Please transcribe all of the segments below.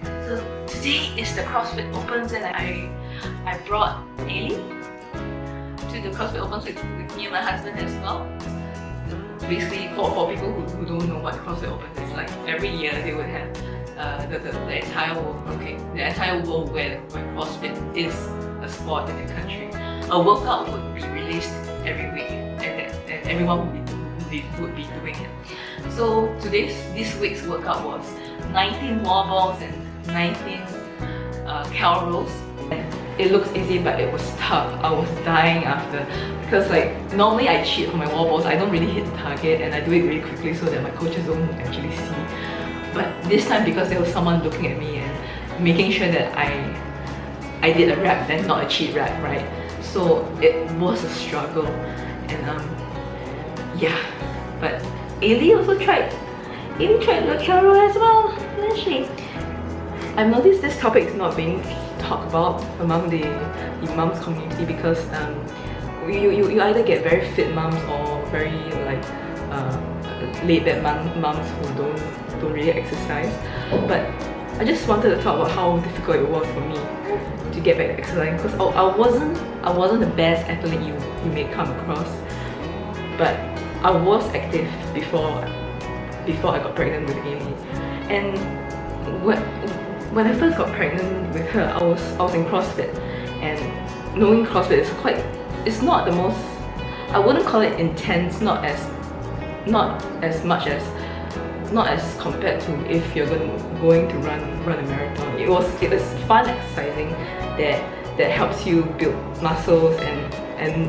So today is the CrossFit Opens, and I brought Ailey to the CrossFit Opens with me and my husband as well. Basically, for people who don't know what CrossFit Opens is like, every year they would have the entire world where CrossFit is a sport in the country. A workout would be released every week, and everyone would be doing it. So this week's workout was 19 wall balls and 19 cal rolls. It looks easy, but it was tough. I was dying after, because like normally I cheat for my wall balls. I don't really hit the target, and I do it really quickly so that my coaches don't actually see. But this time, because there was someone looking at me and making sure that I did a rep and not a cheat rep, right? So it was a struggle, and yeah. But Ailey also tried. Ailey tried the cal roll as well, didn't she? I've noticed this topic is not being talked about among the mums community, because you either get very fit mums or very like laid-back mums who don't really exercise. But I just wanted to talk about how difficult it was for me to get back to exercising, because I wasn't the best athlete you may come across, but I was active before I got pregnant with Ailey. And when I first got pregnant with her, I was in CrossFit, and knowing CrossFit is it's not the most, I wouldn't call it intense, not as compared to if you're going to run a marathon. It was fun exercising that helps you build muscles, and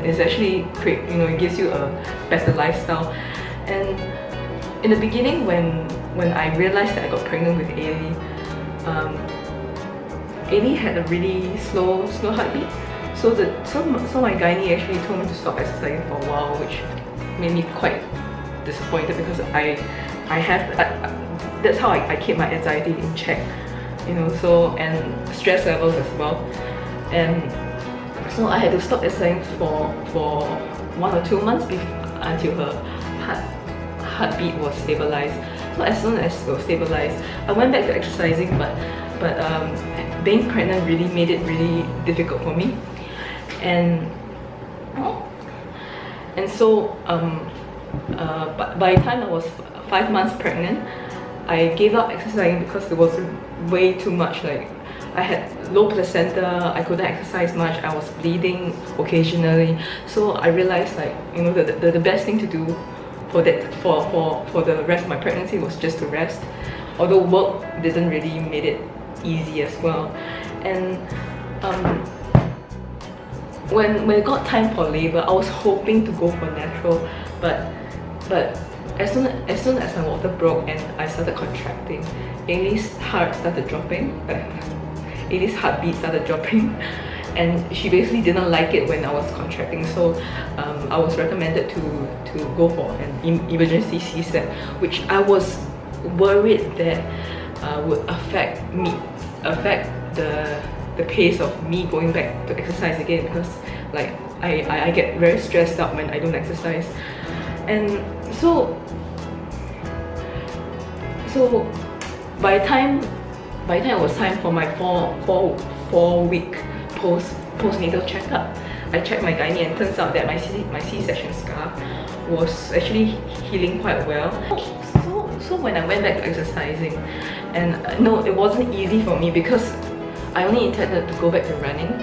it's actually it gives you a better lifestyle. And in the beginning, when I realized that I got pregnant with Ailey, Ailey had a really slow heartbeat. So my gynae actually told me to stop exercising for a while, which made me quite disappointed, because that's how I keep my anxiety in check, so, and stress levels as well. And so I had to stop exercising for 1 or 2 months until her heartbeat was stabilized. So as soon as it was stabilized, I went back to exercising, but being pregnant really made it really difficult for me. And so by the time I was 5 months pregnant, I gave up exercising because there was way too much. Like, I had low placenta, I couldn't exercise much, I was bleeding occasionally. So I realized, like, the best thing to do for the rest of my pregnancy was just to rest. Although work didn't really make it easy as well. And when it got time for labor, I was hoping to go for natural, but as soon as my water broke and I started contracting, Ailey's heart started dropping. Ailey's heartbeat started dropping, and she basically didn't like it when I was contracting. So I was recommended to go for an emergency C-set, which I was worried that would affect the pace of me going back to exercise again, because like I get very stressed out when I don't exercise. And so by the time it was time for my four-week postnatal checkup, I checked my gynae, and turns out that my C-section scar was actually healing quite well. So when I went back to exercising, and no, it wasn't easy for me, because I only intended to go back to running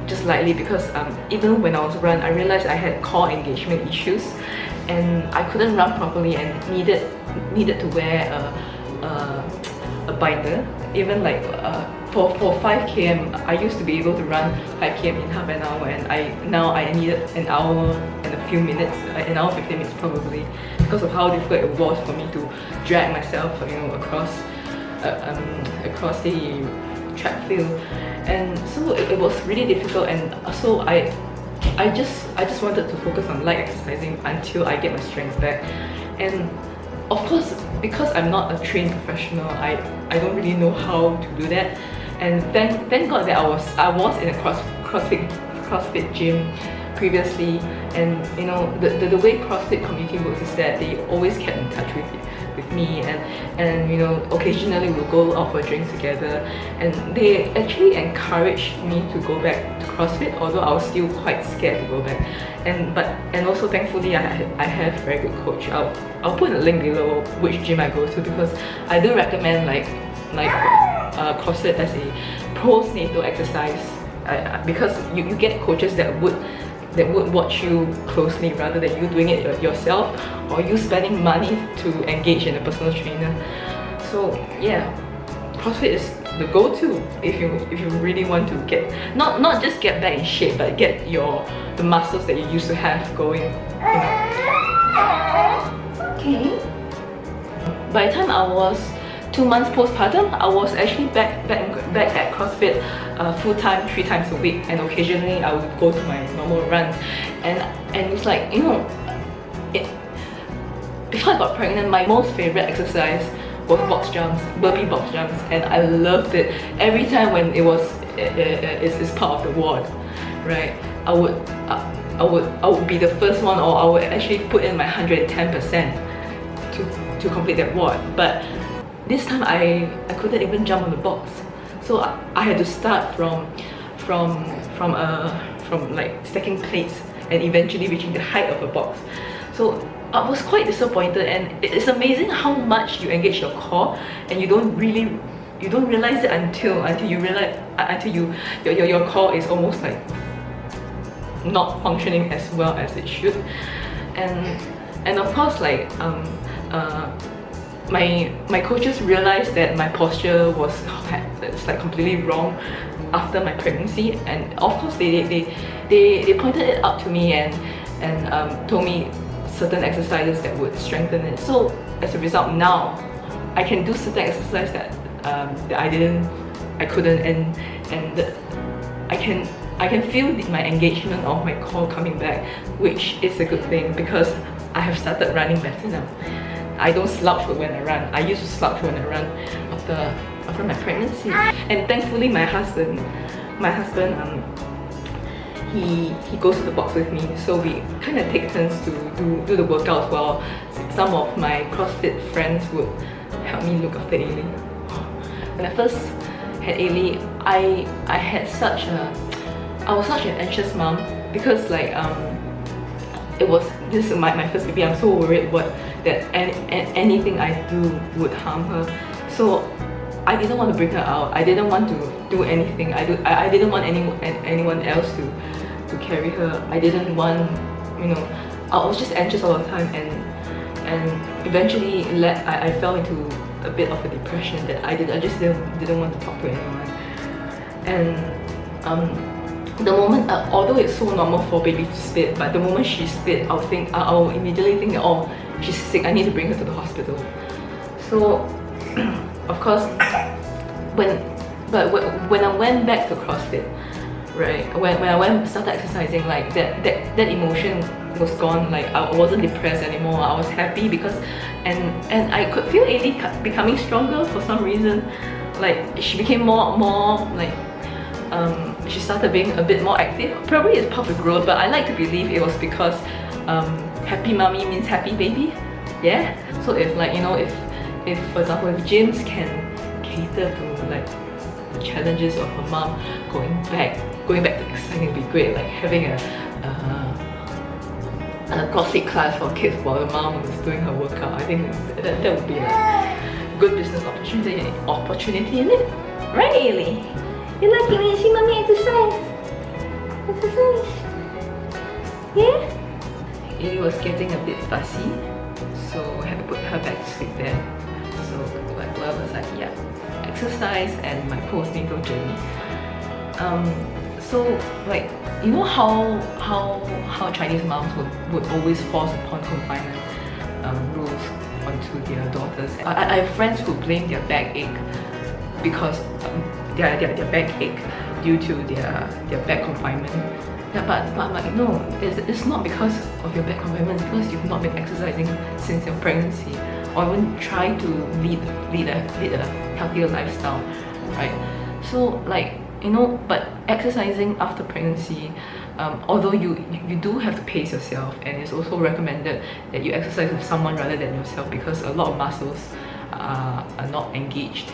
just lightly, because even when I was running, I realized I had core engagement issues, and I couldn't run properly, and needed to wear a binder. Even like for 5 km, I used to be able to run 5 km in half an hour, and now I needed an hour and a few minutes, an hour 15 minutes probably, because of how difficult it was for me to drag myself across the track field. And so it was really difficult, and so I just wanted to focus on light exercising until I get my strength back. And of course, because I'm not a trained professional, I don't really know how to do that. And thank God that I was in a CrossFit gym previously, and the way CrossFit community works is that they always kept in touch with me, and you know, occasionally we'll go out for drinks together, and they actually encouraged me to go back to CrossFit, although I was still quite scared to go back. And also thankfully I have a very good coach. I'll put a link below which gym I go to, because I do recommend CrossFit as a postnatal exercise, because you get coaches that would watch you closely rather than you doing it yourself, or you spending money to engage in a personal trainer. So yeah, CrossFit is the go-to if you really want to get not just get back in shape, but get the muscles that you used to have going, you know. Okay. By the time I was 2 months postpartum, I was actually back at CrossFit full-time 3 times a week, and occasionally I would go to my normal runs. And it's like, you know, before I got pregnant, my most favorite exercise was box jumps, burpee box jumps, and I loved it. Every time when it's part of the ward, right? I would be the first one, or I would actually put in my 110% to complete that ward. But this time I couldn't even jump on the box, so I had to start from like stacking plates and eventually reaching the height of a box. So I was quite disappointed, and it's amazing how much you engage your core, and you don't realize it until you realize your core is almost like not functioning as well as it should. And of course, like my coaches realized that my posture was like completely wrong after my pregnancy, and of course they pointed it out to me and told me certain exercises that would strengthen it. So as a result, now I can do certain exercises that I couldn't, and I can feel my engagement of my core coming back, which is a good thing because I have started running better now. I don't slouch when I run. I used to slouch when I run after my pregnancy, and thankfully my husband he goes to the box with me, so we kind of take turns to do the workouts, while some of my CrossFit friends would help me look after Ailey. When I first had Ailey, I was such an anxious mom, because like this is my first baby. I'm so worried that anything I do would harm her. So I didn't want to bring her out. I didn't want to do anything. I didn't want anyone else to carry her. I didn't want, you know, I was just anxious all the time, and eventually I fell into a bit of a depression that I just didn't want to talk to anyone. And the moment, although it's so normal for babies to spit, but the moment she spit, I'll immediately think that, oh, she's sick, I need to bring her to the hospital. So of course, when I went back to CrossFit, right, when I started exercising, like that emotion was gone. Like I wasn't depressed anymore. I was happy because and I could feel Ailey becoming stronger for some reason. Like she became more like she started being a bit more active. Probably it's part of the growth, but I like to believe it was because happy mommy means happy baby. Yeah. So if, like, you know, if for example, if gyms can cater to like the challenges of a mom going back to exercising, would be great. Like having a CrossFit class for kids while the mom is doing her workout. I think that would be like a good business opportunity in it, right, Ailey? You like it when you see mommy exercise? Yeah? Ailey was getting a bit fussy, so I had to put her back to sleep there. So like, well, was like, yeah, exercise and my postnatal journey. So like, you know how Chinese moms would always force upon confinement rules onto their daughters. I have friends who blame their backache because their backache due to their back confinement. Yeah, but I'm like, no, it's not because of your back confinement. It's because you've not been exercising since your pregnancy, or even try to lead a healthier lifestyle, right? So like, you know, but exercising after pregnancy although you do have to pace yourself, and it's also recommended that you exercise with someone rather than yourself because a lot of muscles are not engaged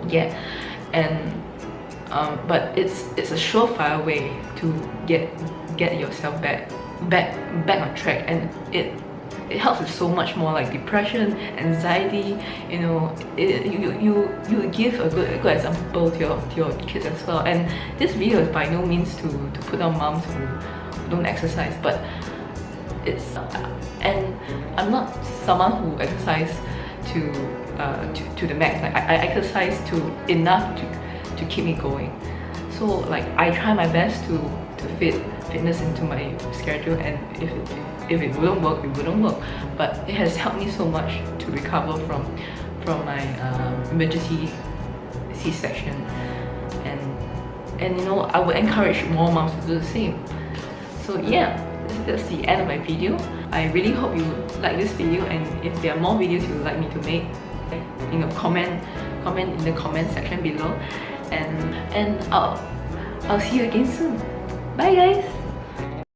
yet. And but it's a surefire way to get yourself back on track, and it helps with so much more, like depression, anxiety. You know, you give a good example to your kids as well. And this video is by no means to put down moms who don't exercise, but it's and I'm not someone who exercise to the max. Like I exercise to enough to keep me going. So like I try my best to fit fitness into my schedule, and if it wouldn't work, it wouldn't work. But it has helped me so much to recover from my emergency C-section, and you know, I would encourage more moms to do the same. So yeah, that's the end of my video. I really hope you like this video, and if there are more videos you would like me to make, you know, comment in the comment section below, and I'll see you again soon. Bye guys!